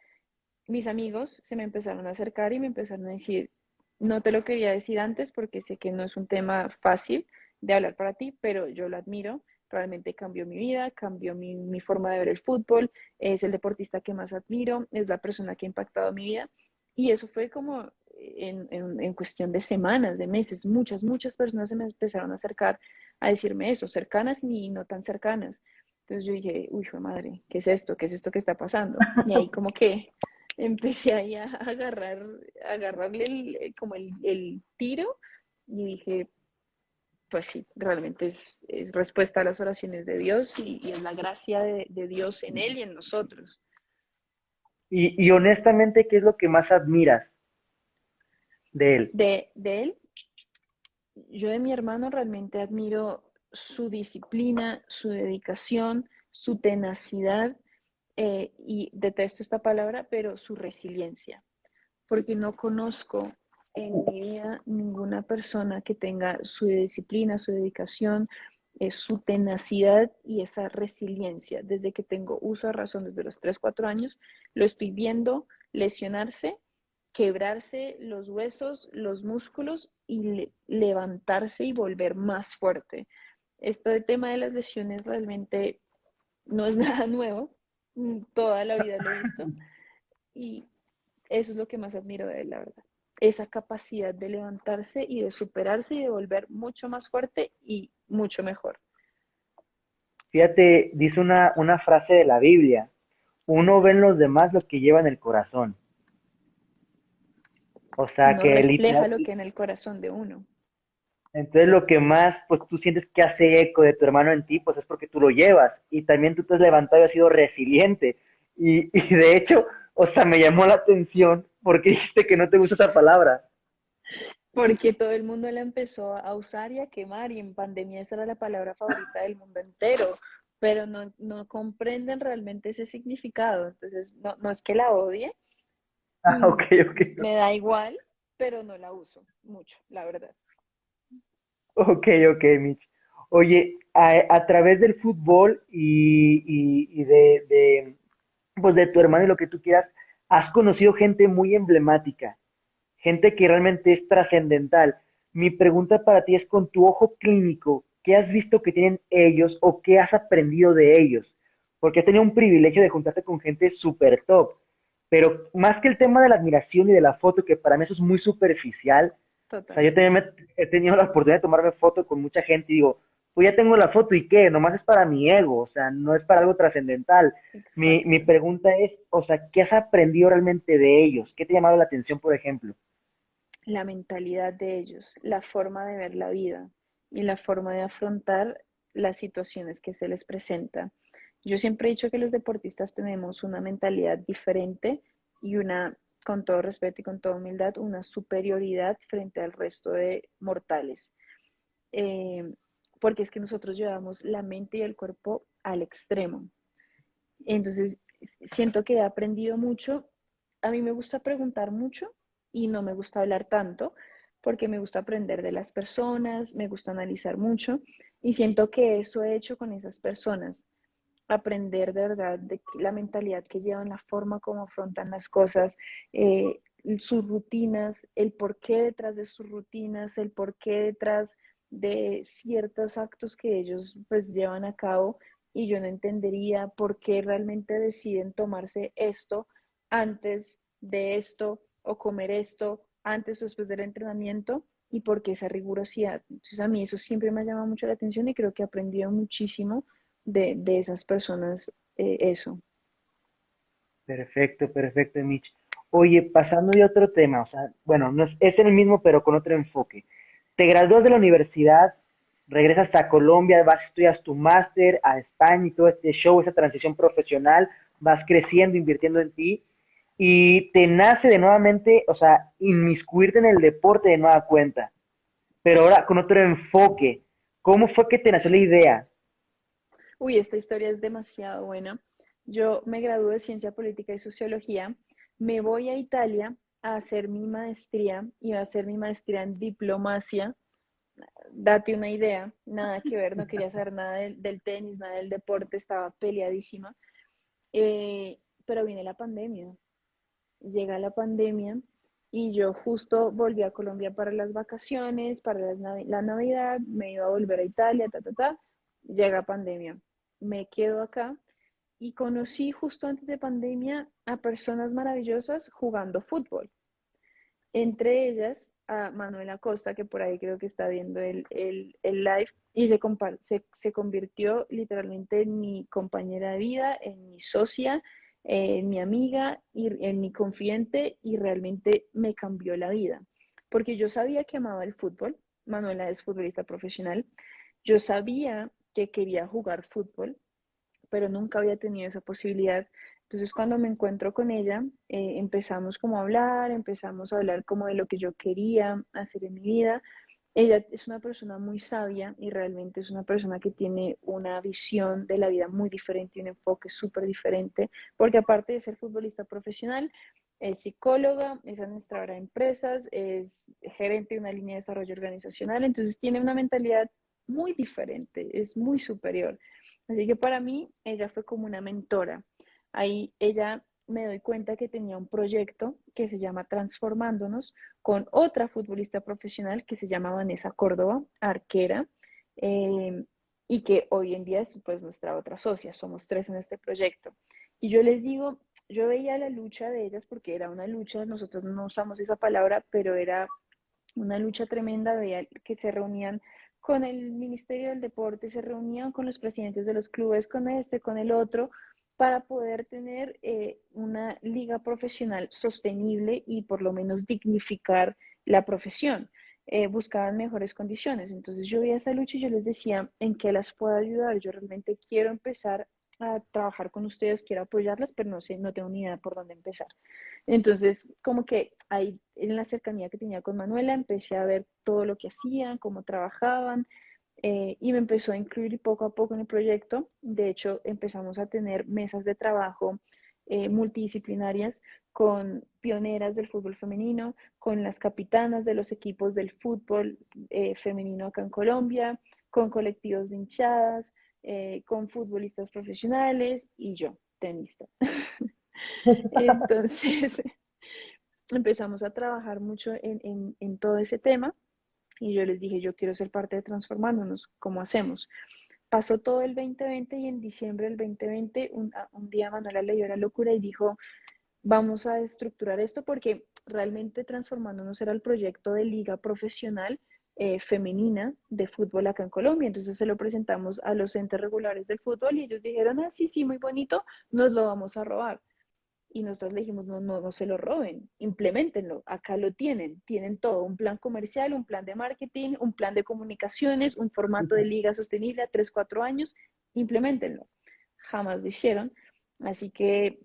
Speaker 2: mis amigos se me empezaron a acercar y me empezaron a decir, no te lo quería decir antes porque sé que no es un tema fácil de hablar para ti, pero yo lo admiro, realmente cambió mi vida, cambió mi forma de ver el fútbol, es el deportista que más admiro, es la persona que ha impactado mi vida. Y eso fue como en cuestión de semanas, de meses, muchas personas se me empezaron a acercar a decirme eso, cercanas y no tan cercanas. Entonces yo dije, uy, fue madre, ¿qué es esto? ¿Qué es esto que está pasando? Y ahí como que empecé ahí a agarrarle como el tiro y dije, pues sí, realmente es respuesta a las oraciones de Dios y es la gracia de Dios en Él y en nosotros.
Speaker 1: Y honestamente, ¿qué es lo que más admiras de él?
Speaker 2: De Él, yo de mi hermano realmente admiro su disciplina, su dedicación, su tenacidad y detesto esta palabra, pero su resiliencia. Porque no conozco en mi vida ninguna persona que tenga su disciplina, su dedicación, su tenacidad y esa resiliencia. Desde que tengo uso de razón, desde los 3 4 años, lo estoy viendo lesionarse, quebrarse los huesos, los músculos y levantarse y volver más fuerte. Este tema de las lesiones realmente no es nada nuevo, toda la vida lo he visto y eso es lo que más admiro de él, la verdad. Esa capacidad de levantarse y de superarse y de volver mucho más fuerte y mucho mejor.
Speaker 1: Fíjate, dice una frase de la Biblia, uno ve en los demás lo que lleva en el corazón. O sea
Speaker 2: Uno
Speaker 1: que
Speaker 2: refleja
Speaker 1: literal,
Speaker 2: lo que en el corazón de uno.
Speaker 1: entonces lo que más pues tú sientes que hace eco de tu hermano en ti, pues es porque tú lo llevas y también tú te has levantado y has sido resiliente. Y de hecho, o sea, me llamó la atención porque dijiste que no te gusta esa palabra.
Speaker 2: Porque todo el mundo la empezó a usar y a quemar y en pandemia esa era la palabra favorita del mundo entero, pero no comprenden realmente ese significado. Entonces, no es que la odie,
Speaker 1: Ah, ok, ok.
Speaker 2: me da igual, pero no la uso mucho, la verdad.
Speaker 1: Ok, ok, Mitch. Oye, a través del fútbol y pues de tu hermano y lo que tú quieras, has conocido gente muy emblemática, gente que realmente es trascendental. Mi pregunta para ti es con tu ojo clínico, ¿qué has visto que tienen ellos o qué has aprendido de ellos? Porque has tenido un privilegio de juntarte con gente súper top, pero más que el tema de la admiración y de la foto, que para mí eso es muy superficial, o sea,
Speaker 2: Total.
Speaker 1: yo también he tenido la oportunidad de tomarme foto con mucha gente y digo, pues ya tengo la foto y qué, nomás es para mi ego, o sea, no es para algo trascendental. Mi
Speaker 2: Exacto.
Speaker 1: pregunta es, o sea, ¿qué has aprendido realmente de ellos? ¿Qué te ha llamado la atención, por ejemplo?
Speaker 2: La mentalidad de ellos, la forma de ver la vida y la forma de afrontar las situaciones que se les presenta. Yo siempre he dicho que los deportistas tenemos una mentalidad diferente y una, con todo respeto y con toda humildad, una superioridad frente al resto de mortales. Eh, porque es que nosotros llevamos la mente y el cuerpo al extremo. Entonces, siento que he aprendido mucho. A mí me gusta preguntar mucho y no me gusta hablar tanto porque me gusta aprender de las personas, me gusta analizar mucho y siento que eso he hecho con esas personas, aprender de verdad de la mentalidad que llevan, la forma como afrontan las cosas, eh, sus rutinas, el porqué detrás de sus rutinas, el porqué detrás de ciertos actos que ellos pues llevan a cabo y yo no entendería por qué realmente deciden tomarse esto antes de esto o comer esto antes o después del entrenamiento y por qué esa rigurosidad. Entonces a mí eso siempre me ha llamado mucho la atención y creo que he aprendido muchísimo de esas personas eso.
Speaker 1: Perfecto, perfecto, Mitch. Oye, pasando de otro tema, o sea, bueno, no es el mismo, pero con otro enfoque. Te gradúas de la universidad, regresas a Colombia, vas, estudias tu máster a España y todo este show, esa transición profesional, vas creciendo, invirtiendo en ti, y te nace de nuevamente, o sea, inmiscuirte en el deporte de nueva cuenta, pero ahora con otro enfoque. ¿Cómo fue que te nació la idea?
Speaker 2: Uy, esta historia es demasiado buena. Yo me gradué de Ciencia Política y Sociología, me voy a Italia a hacer mi maestría y a hacer mi maestría en diplomacia. Date una idea, nada que ver, no quería saber nada del tenis, nada del deporte, estaba peleadísima. Pero viene la pandemia, llega la pandemia y yo justo volví a Colombia para las vacaciones, para la Navidad, me iba a volver a Italia, llega pandemia. Me quedo acá y conocí justo antes de pandemia a personas maravillosas jugando fútbol. Entre ellas a Manuela Costa, que por ahí creo que está viendo el live, y se convirtió literalmente en mi compañera de vida, en mi socia, en mi amiga, y en mi confidente, y realmente me cambió la vida. Porque yo sabía que amaba el fútbol, Manuela es futbolista profesional, yo sabía que quería jugar fútbol, pero nunca había tenido esa posibilidad. Entonces, cuando me encuentro con ella, empezamos a hablar como de lo que yo quería hacer en mi vida. Ella es una persona muy sabia y realmente es una persona que tiene una visión de la vida muy diferente y un enfoque súper diferente, porque aparte de ser futbolista profesional, es psicóloga, es administradora de empresas, es gerente de una línea de desarrollo organizacional, entonces tiene una mentalidad muy diferente, es muy superior. Así que para mí, ella fue como una mentora. Ahí ella me doy cuenta que tenía un proyecto que se llama Transformándonos con otra futbolista profesional que se llama Vanessa Córdoba, arquera, eh, y que hoy en día es pues nuestra otra socia, somos tres en este proyecto. Y yo les digo, yo veía la lucha de ellas porque era una lucha, nosotros no usamos esa palabra, pero era una lucha tremenda, veía que se reunían con el Ministerio del Deporte, se reunían con los presidentes de los clubes, con este, con el otro, para poder tener una liga profesional sostenible y por lo menos dignificar la profesión. Buscaban mejores condiciones. Entonces yo veía esa lucha y yo les decía, ¿en qué las puedo ayudar? Yo realmente quiero empezar a trabajar con ustedes, quiero apoyarlas, pero no sé, no tengo ni idea por dónde empezar. Entonces, como que ahí en la cercanía que tenía con Manuela, empecé a ver todo lo que hacían, cómo trabajaban, y me empezó a incluir poco a poco en el proyecto. De hecho, empezamos a tener mesas de trabajo multidisciplinarias con pioneras del fútbol femenino, con las capitanas de los equipos del fútbol femenino acá en Colombia, con colectivos de hinchadas, con futbolistas profesionales y yo, tenista. Entonces empezamos a trabajar mucho en todo ese tema y yo les dije, yo quiero ser parte de Transformándonos, ¿cómo hacemos? Pasó todo el 2020 y en diciembre del 2020 un día Manuela le dio la locura y dijo, vamos a estructurar esto porque realmente Transformándonos era el proyecto de liga profesional femenina de fútbol acá en Colombia. Entonces se lo presentamos a los entes regulares del fútbol y ellos dijeron, ah, sí, sí, muy bonito, nos lo vamos a robar. Y nosotros le dijimos, no, no, no se lo roben, implementenlo, acá lo tienen, tienen todo, un plan comercial, un plan de marketing, un plan de comunicaciones, un formato de liga sostenible a 3 4 años, implementenlo. Jamás lo hicieron, así que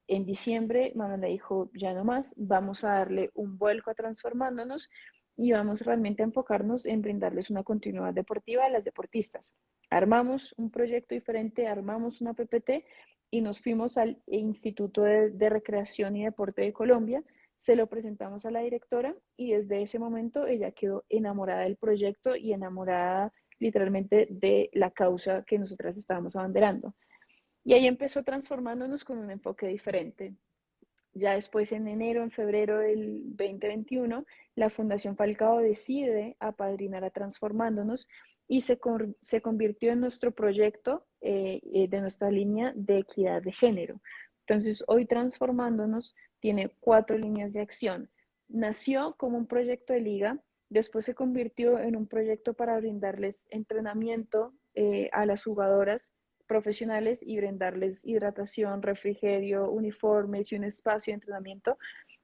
Speaker 2: en diciembre Manuela dijo, ya no más, vamos a darle un vuelco a Transformándonos y vamos realmente a enfocarnos en brindarles una continuidad deportiva a las deportistas. Armamos un proyecto diferente, armamos una PPT y nos fuimos al Instituto de Recreación y Deporte de Colombia, se lo presentamos a la directora y desde ese momento ella quedó enamorada del proyecto y enamorada literalmente de la causa que nosotras estábamos abanderando. Y ahí empezó transformándonos con un enfoque diferente. Ya después, en enero, en febrero del 2021, la Fundación Falcao decide apadrinar a Transformándonos y se convirtió en nuestro proyecto de nuestra línea de equidad de género. Entonces, hoy Transformándonos tiene 4 líneas de acción. Nació como un proyecto de liga, después se convirtió en un proyecto para brindarles entrenamiento a las jugadoras profesionales y brindarles hidratación, refrigerio, uniformes y un espacio de entrenamiento.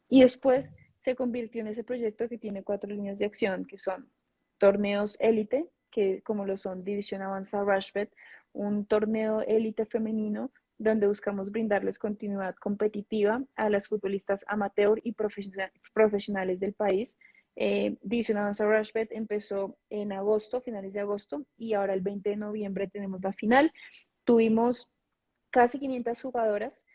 Speaker 2: Y después se convirtió en ese proyecto que tiene 4 líneas de acción, que son torneos élite, que como lo son División Avanza Rashbet, un torneo élite femenino donde buscamos brindarles continuidad competitiva a las futbolistas amateur y profesionales del país. División Avanza Rashbet empezó en agosto, finales de agosto, y ahora el 20 de noviembre tenemos la final. Tuvimos casi 500 jugadoras,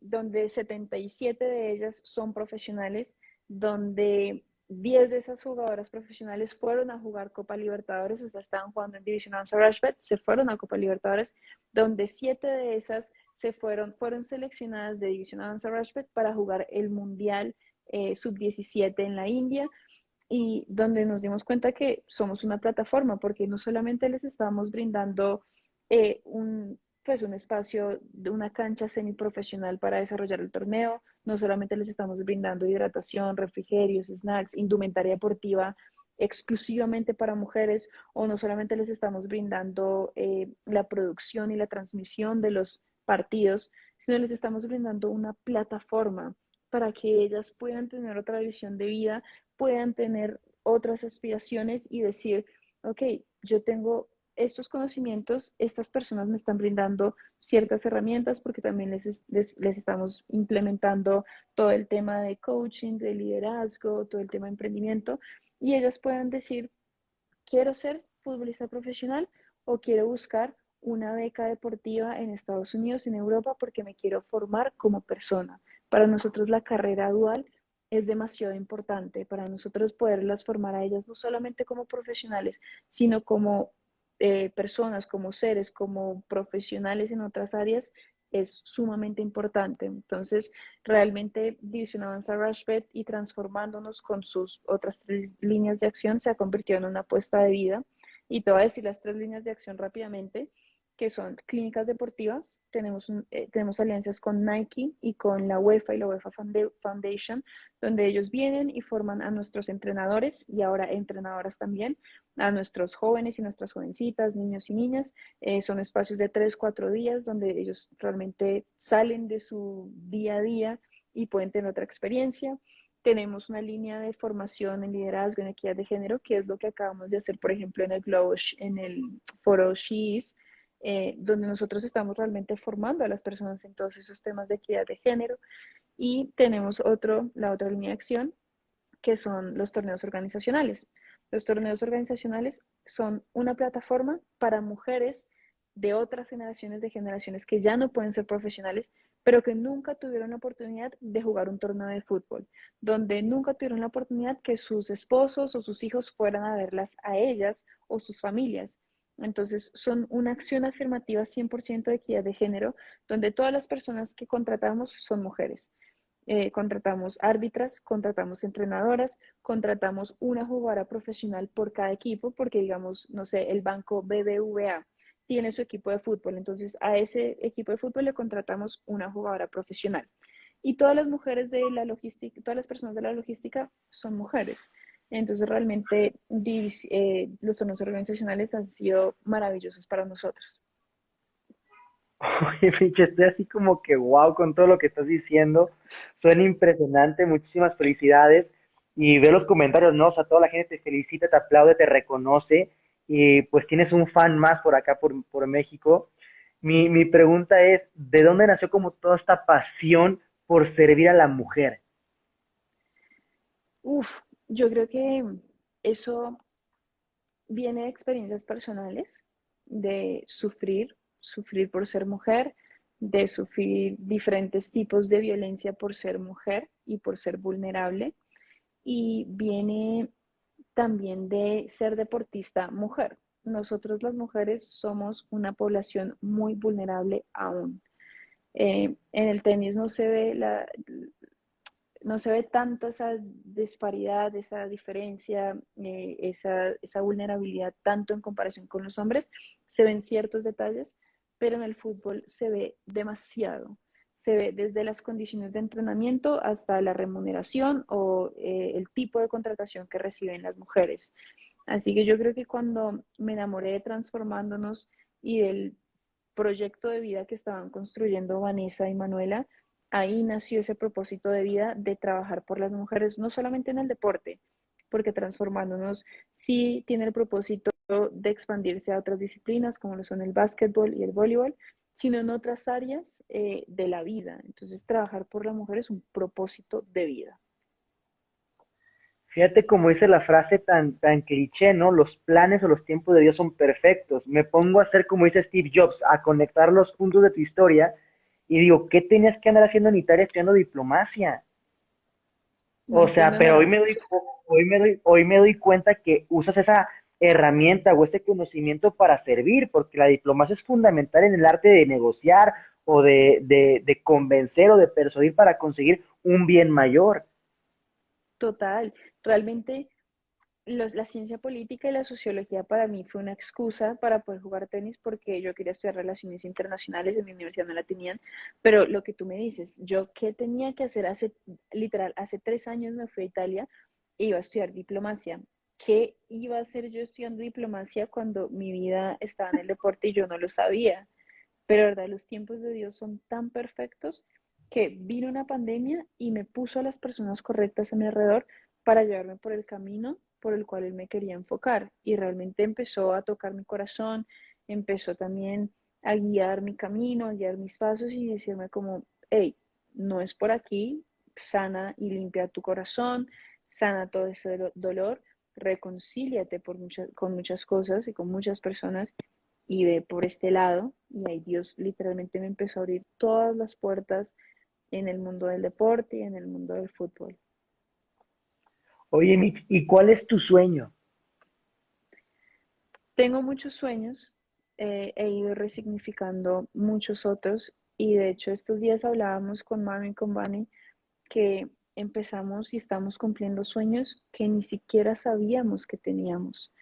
Speaker 2: donde 77 de ellas son profesionales, donde 10 de esas jugadoras profesionales fueron a jugar Copa Libertadores, o sea, estaban jugando en División Avanza Rashbet, se fueron a Copa Libertadores, donde 7 de esas fueron seleccionadas de División Avanza Rashbet para jugar el Mundial Sub-17 en la India, y donde nos dimos cuenta que somos una plataforma, porque no solamente les estamos brindando un espacio de una cancha semiprofesional para desarrollar el torneo, no solamente les estamos brindando hidratación, refrigerios, snacks, indumentaria deportiva exclusivamente para mujeres, o no solamente les estamos brindando la producción y la transmisión de los partidos, sino les estamos brindando una plataforma para que ellas puedan tener otra visión de vida, puedan tener otras aspiraciones y decir, ok, yo tengo estos conocimientos, estas personas me están brindando ciertas herramientas porque también les estamos implementando todo el tema de coaching, de liderazgo, todo el tema de emprendimiento, y ellas puedan decir, quiero ser futbolista profesional o quiero buscar una beca deportiva en Estados Unidos, en Europa, porque me quiero formar como persona. Para nosotros la carrera dual es demasiado importante, para nosotros poderlas formar a ellas no solamente como profesionales, sino como personas, como seres, como profesionales en otras áreas, es sumamente importante. Entonces, realmente División Avanza Rashbet y transformándonos con sus otras 3 líneas de acción se ha convertido en una apuesta de vida. Y te voy a decir las 3 líneas de acción rápidamente, que son clínicas deportivas. Tenemos alianzas con Nike y con la UEFA y la UEFA Foundation, donde ellos vienen y forman a nuestros entrenadores y ahora entrenadoras también, a nuestros jóvenes y nuestras jovencitas, niños y niñas. Son espacios de 3, 4 días donde ellos realmente salen de su día a día y pueden tener otra experiencia. Tenemos una línea de formación en liderazgo, en equidad de género, que es lo que acabamos de hacer, por ejemplo, en el foro SHEIS, donde nosotros estamos realmente formando a las personas en todos esos temas de equidad de género. Y tenemos la otra línea de acción, que son los torneos organizacionales. Los torneos organizacionales son una plataforma para mujeres de otras generaciones que ya no pueden ser profesionales, pero que nunca tuvieron la oportunidad de jugar un torneo de fútbol, donde nunca tuvieron la oportunidad que sus esposos o sus hijos fueran a verlas a ellas o sus familias. Entonces, son una acción afirmativa 100% de equidad de género, donde todas las personas que contratamos son mujeres. Contratamos árbitras, contratamos entrenadoras, contratamos una jugadora profesional por cada equipo, porque digamos, no sé, el banco BBVA tiene su equipo de fútbol, entonces a ese equipo de fútbol le contratamos una jugadora profesional. Y todas las mujeres de la logística, todas las personas de la logística son mujeres. Entonces realmente los torneos organizacionales han sido maravillosos para nosotros.
Speaker 1: Oye, Micho, estoy así como que wow con todo lo que estás diciendo. Suena impresionante, muchísimas felicidades. Y veo los comentarios, ¿no? O sea, toda la gente te felicita, te aplaude, te reconoce. Y pues tienes un fan más por acá, por México. Mi pregunta es, ¿de dónde nació como toda esta pasión por servir a la mujer?
Speaker 2: Uf, yo creo que eso viene de experiencias personales, de sufrir por ser mujer, de sufrir diferentes tipos de violencia por ser mujer y por ser vulnerable. Y viene también de ser deportista mujer. Nosotros las mujeres somos una población muy vulnerable aún. En el tenis no se ve tanto esa disparidad, esa diferencia, esa vulnerabilidad tanto en comparación con los hombres. Se ven ciertos detalles, pero en el fútbol se ve demasiado. Se ve desde las condiciones de entrenamiento hasta la remuneración o el tipo de contratación que reciben las mujeres. Así que yo creo que cuando me enamoré de Transformándonos y del proyecto de vida que estaban construyendo Vanessa y Manuela, ahí nació ese propósito de vida de trabajar por las mujeres, no solamente en el deporte, porque Transformándonos sí tiene el propósito de expandirse a otras disciplinas como lo son el básquetbol y el voleibol, sino en otras áreas de la vida. Entonces, trabajar por la mujer es un propósito de vida.
Speaker 1: Fíjate cómo dice la frase tan cliché, ¿no? Los planes o los tiempos de Dios son perfectos. Me pongo a hacer como dice Steve Jobs, a conectar los puntos de tu historia y digo, ¿qué tenías que andar haciendo en Italia estudiando diplomacia?
Speaker 2: No
Speaker 1: O sea,
Speaker 2: entiendo
Speaker 1: pero
Speaker 2: nada.
Speaker 1: hoy me doy cuenta que usas esa herramienta o ese conocimiento para servir, porque la diplomacia es fundamental en el arte de negociar o de convencer o de persuadir para conseguir un bien mayor.
Speaker 2: Total, realmente la ciencia política y la sociología para mí fue una excusa para poder jugar tenis porque yo quería estudiar relaciones internacionales, en mi universidad no la tenían, pero lo que tú me dices, yo qué tenía que hacer literal, hace 3 años me fui a Italia e iba a estudiar diplomacia. ¿Qué iba a hacer yo estudiando diplomacia cuando mi vida estaba en el deporte y yo no lo sabía? Pero verdad, los tiempos de Dios son tan perfectos que vino una pandemia y me puso a las personas correctas a mi alrededor para llevarme por el camino por el cual Él me quería enfocar. Y realmente empezó a tocar mi corazón, empezó también a guiar mi camino, a guiar mis pasos y decirme como, hey, no es por aquí, sana y limpia tu corazón, sana todo ese dolor, reconcíliate con muchas cosas y con muchas personas y ve por este lado, y ahí Dios literalmente me empezó a abrir todas las puertas en el mundo del deporte y en el mundo del fútbol.
Speaker 1: Oye, Mitch, ¿y cuál es tu sueño?
Speaker 2: Tengo muchos sueños, he ido resignificando muchos otros, y de hecho estos días hablábamos con Mami y con Vani que empezamos y estamos cumpliendo sueños que ni siquiera sabíamos que teníamos.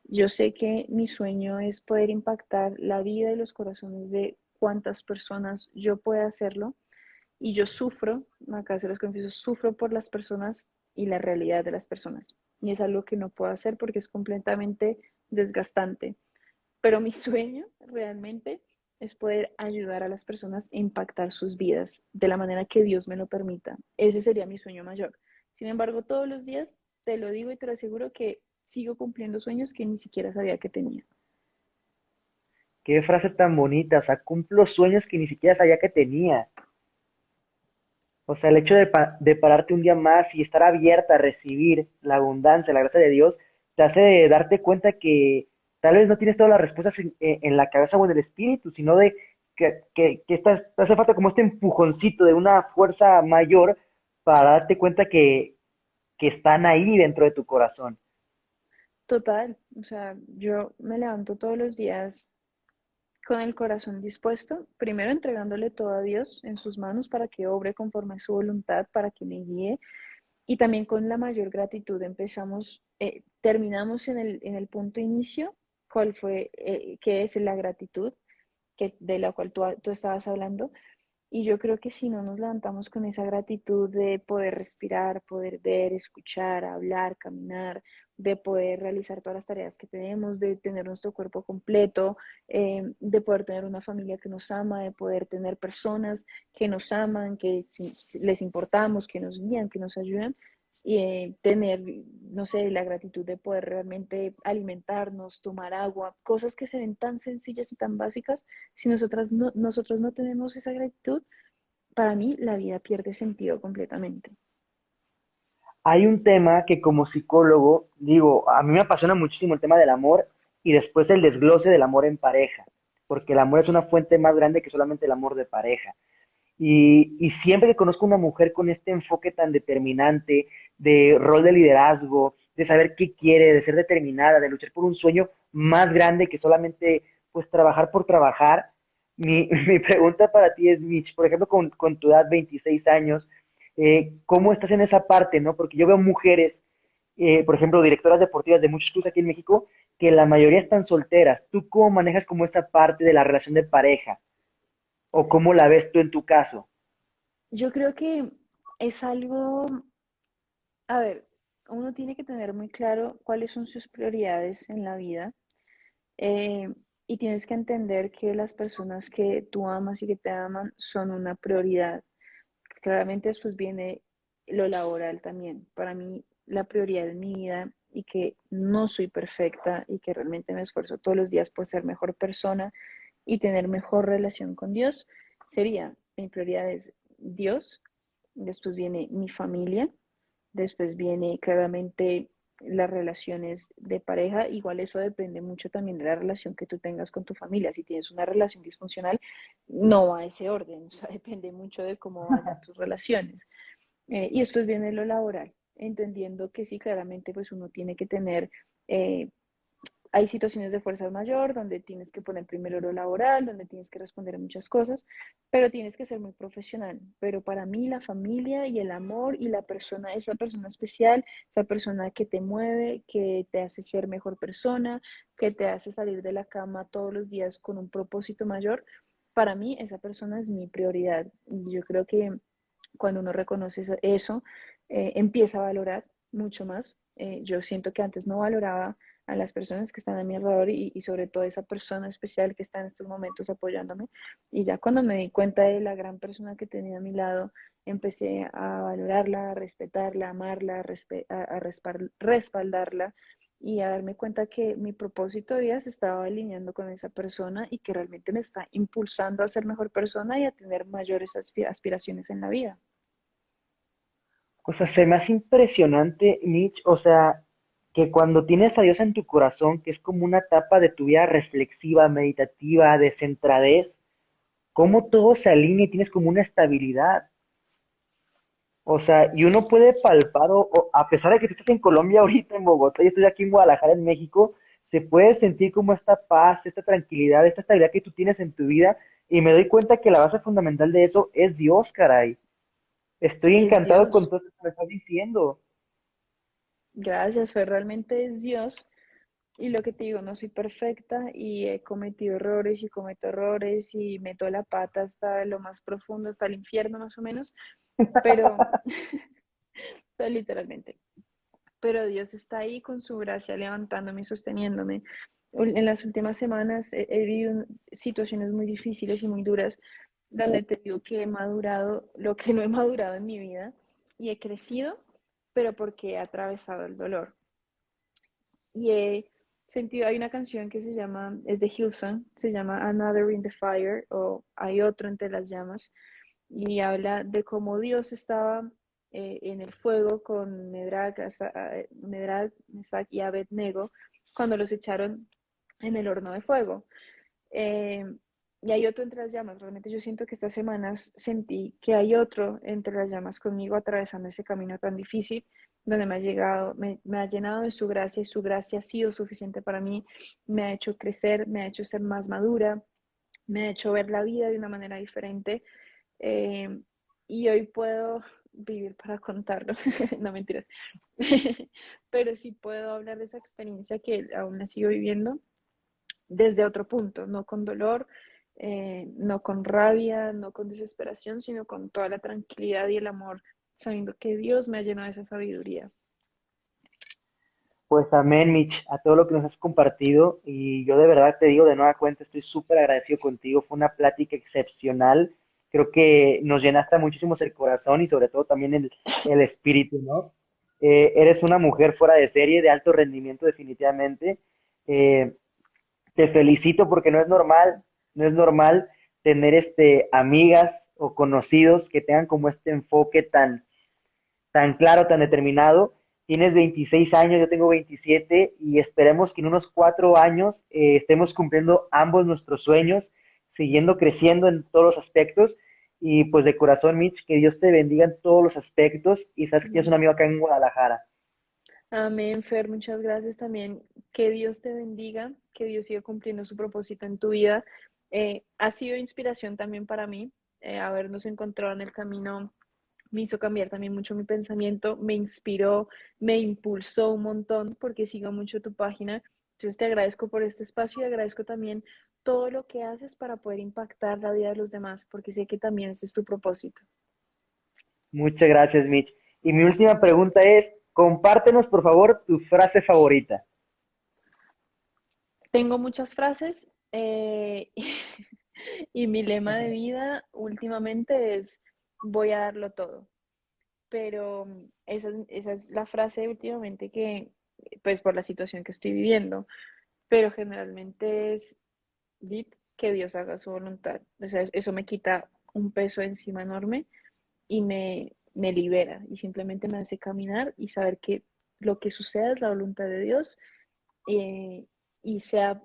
Speaker 2: Yo sé que mi sueño es poder impactar la vida y los corazones de cuantas personas yo pueda hacerlo. Y yo sufro, acá se los confieso, sufro por las personas y la realidad de las personas. Y es algo que no puedo hacer porque es completamente desgastante. Pero mi sueño realmente es poder ayudar a las personas a impactar sus vidas de la manera que Dios me lo permita. Ese sería mi sueño mayor. Sin embargo, todos los días te lo digo y te lo aseguro que sigo cumpliendo sueños que ni siquiera sabía que tenía.
Speaker 1: Qué frase tan bonita, o sea, cumplo sueños que ni siquiera sabía que tenía. O sea, el hecho de pararte un día más y estar abierta a recibir la abundancia, la gracia de Dios, te hace darte cuenta que tal vez no tienes todas las respuestas en la cabeza o en el espíritu, sino de te hace falta como este empujoncito de una fuerza mayor para darte cuenta que están ahí dentro de tu corazón.
Speaker 2: Total, o sea, yo me levanto todos los días con el corazón dispuesto, primero entregándole todo a Dios en sus manos para que obre conforme a su voluntad, para que me guíe, y también con la mayor gratitud terminamos en el punto inicio, cuál fue, qué es la gratitud de la cual tú estabas hablando, y yo creo que si no nos levantamos con esa gratitud de poder respirar, poder ver, escuchar, hablar, caminar, de poder realizar todas las tareas que tenemos, de tener nuestro cuerpo completo, de poder tener una familia que nos ama, de poder tener personas que nos aman, que si les importamos, que nos guían, que nos ayudan, y tener, no sé, la gratitud de poder realmente alimentarnos, tomar agua, cosas que se ven tan sencillas y tan básicas. Si nosotros no tenemos esa gratitud, para mí la vida pierde sentido completamente.
Speaker 1: Hay un tema que como psicólogo, digo, a mí me apasiona muchísimo el tema del amor y después el desglose del amor en pareja. porque el amor es una fuente más grande que solamente el amor de pareja. Y siempre que conozco una mujer con este enfoque tan determinante, de rol de liderazgo, de saber qué quiere, de ser determinada, de luchar por un sueño más grande que solamente pues trabajar por trabajar, mi pregunta para ti es, Mitch, por ejemplo, con tu edad, 26 años, ¿cómo estás en esa parte, no? Porque yo veo mujeres, por ejemplo, directoras deportivas de muchos clubes aquí en México, que la mayoría están solteras. ¿Tú cómo manejas como esa parte de la relación de pareja? ¿O cómo la ves tú en tu caso?
Speaker 2: Yo creo que es algo, a ver, uno tiene que tener muy claro cuáles son sus prioridades en la vida, eh, y tienes que entender que las personas que tú amas y que te aman son una prioridad. Claramente después viene lo laboral también. Para mí la prioridad en mi vida y que no soy perfecta y que realmente me esfuerzo todos los días por ser mejor persona y tener mejor relación con Dios sería, mi prioridad es Dios, después viene mi familia, después viene claramente las relaciones de pareja. Igual eso depende mucho también de la relación que tú tengas con tu familia. Si tienes una relación disfuncional, no va a ese orden, o sea, depende mucho de cómo vayan tus relaciones. Y después viene lo laboral, entendiendo que sí, claramente pues uno tiene que tener, eh, hay situaciones de fuerza mayor donde tienes que poner primero lo laboral, donde tienes que responder a muchas cosas, pero tienes que ser muy profesional. Pero para mí la familia y el amor y la persona, esa persona especial, esa persona que te mueve, que te hace ser mejor persona, que te hace salir de la cama todos los días con un propósito mayor, para mí esa persona es mi prioridad. Y yo creo que cuando uno reconoce eso, empieza a valorar mucho más. Yo siento que antes no valoraba a las personas que están a mi alrededor y sobre todo esa persona especial que está en estos momentos apoyándome. Y ya cuando me di cuenta de la gran persona que tenía a mi lado, empecé a valorarla, a respetarla, a amarla, respaldarla y a darme cuenta que mi propósito de vida se estaba alineando con esa persona y que realmente me está impulsando a ser mejor persona y a tener mayores aspiraciones en la vida.
Speaker 1: O sea, se me hace impresionante, Mitch, o sea, que cuando tienes a Dios en tu corazón, que es como una etapa de tu vida reflexiva, meditativa, de centradez, cómo todo se alinea y tienes como una estabilidad. O sea, y uno puede palpar, a pesar de que tú estás en Colombia ahorita, en Bogotá, y estoy aquí en Guadalajara, en México, se puede sentir como esta paz, esta tranquilidad, esta estabilidad que tú tienes en tu vida, y me doy cuenta que la base fundamental de eso es Dios, caray. Estoy
Speaker 2: Es
Speaker 1: encantado con
Speaker 2: Dios.
Speaker 1: todo esto que me estás diciendo.
Speaker 2: Gracias, fue realmente es Dios. Y lo que te digo, no soy perfecta y he cometido errores y cometo errores y meto la pata hasta lo más profundo, hasta el infierno más o menos, pero, o sea, literalmente. Pero Dios está ahí con su gracia levantándome y sosteniéndome. En las últimas semanas he vivido situaciones muy difíciles y muy duras donde te digo que he madurado lo que no he madurado en mi vida y he crecido, pero porque he atravesado el dolor. Y he sentido, hay una canción que se llama, es de Hillsong, se llama Another in the Fire o Hay otro entre las llamas, y habla de cómo Dios estaba en el fuego con Medrad, Mesach y Abednego cuando los echaron en el horno de fuego. Eh, y hay otro entre las llamas. Realmente yo siento que estas semanas sentí que hay otro entre las llamas conmigo atravesando ese camino tan difícil, donde me ha llegado, me ha llenado de su gracia y su gracia ha sido suficiente para mí, me ha hecho crecer, me ha hecho ser más madura, me ha hecho ver la vida de una manera diferente, eh, y hoy puedo vivir para contarlo, no mentiras, pero sí puedo hablar de esa experiencia que aún la sigo viviendo desde otro punto, no con dolor, no con rabia, no con desesperación, sino con toda la tranquilidad y el amor, sabiendo que Dios me ha llenado de esa sabiduría.
Speaker 1: Pues amén, Mitch, a todo lo que nos has compartido. Y yo de verdad te digo de nueva cuenta, estoy súper agradecido contigo. Fue una plática excepcional. Creo que nos llenaste muchísimo el corazón y sobre todo también el espíritu, ¿no? Eres una mujer fuera de serie, de alto rendimiento definitivamente. Eh, Te felicito porque no es normal, no es normal tener amigas o conocidos que tengan como este enfoque tan claro, tan determinado. tienes 26 años, yo tengo 27 y esperemos que en unos 4 años estemos cumpliendo ambos nuestros sueños, siguiendo creciendo en todos los aspectos. Y pues de corazón, Mitch, que Dios te bendiga en todos los aspectos y sabes que tienes un
Speaker 2: Amén.
Speaker 1: amigo acá en Guadalajara.
Speaker 2: Amén, Fer, muchas gracias también. Que Dios te bendiga, que Dios siga cumpliendo su propósito en tu vida. Ha sido inspiración también para mí, habernos encontrado en el camino me hizo cambiar también mucho mi pensamiento, me inspiró, me impulsó un montón porque sigo mucho tu página. Entonces te agradezco por este espacio y agradezco también todo lo que haces para poder impactar la vida de los demás, porque sé que también ese es tu propósito.
Speaker 1: Muchas gracias, Mitch. Y mi última pregunta es, compártenos por favor tu frase favorita.
Speaker 2: Tengo muchas frases y mi lema de vida últimamente es voy a darlo todo. Pero esa es la frase últimamente que, pues por la situación que estoy viviendo, pero generalmente es Dit, que Dios haga su voluntad. O sea, eso me quita un peso encima enorme y me libera y simplemente me hace caminar y saber que lo que suceda es la voluntad de Dios eh, y sea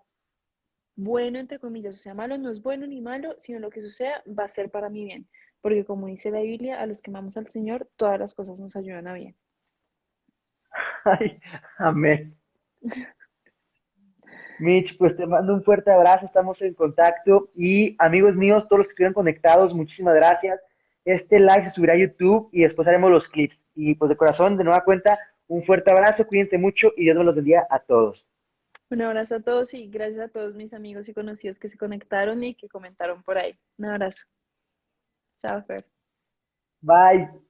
Speaker 2: bueno, entre comillas, o sea malo, no es bueno ni malo, sino lo que suceda va a ser para mi bien. Porque como dice la Biblia, a los que amamos al Señor, todas las cosas nos ayudan a bien.
Speaker 1: Ay, amén. Mitch, pues te mando un fuerte abrazo, estamos en contacto y amigos míos, todos los que estuvieron conectados, muchísimas gracias. Este live se subirá a YouTube y después haremos los clips. Y pues de corazón, de nueva cuenta, un fuerte abrazo, cuídense mucho y Dios me los bendiga a todos.
Speaker 2: Un abrazo a todos y gracias a todos mis amigos y conocidos que se conectaron y que comentaron por ahí. Un abrazo. Chao, Fer.
Speaker 1: Bye.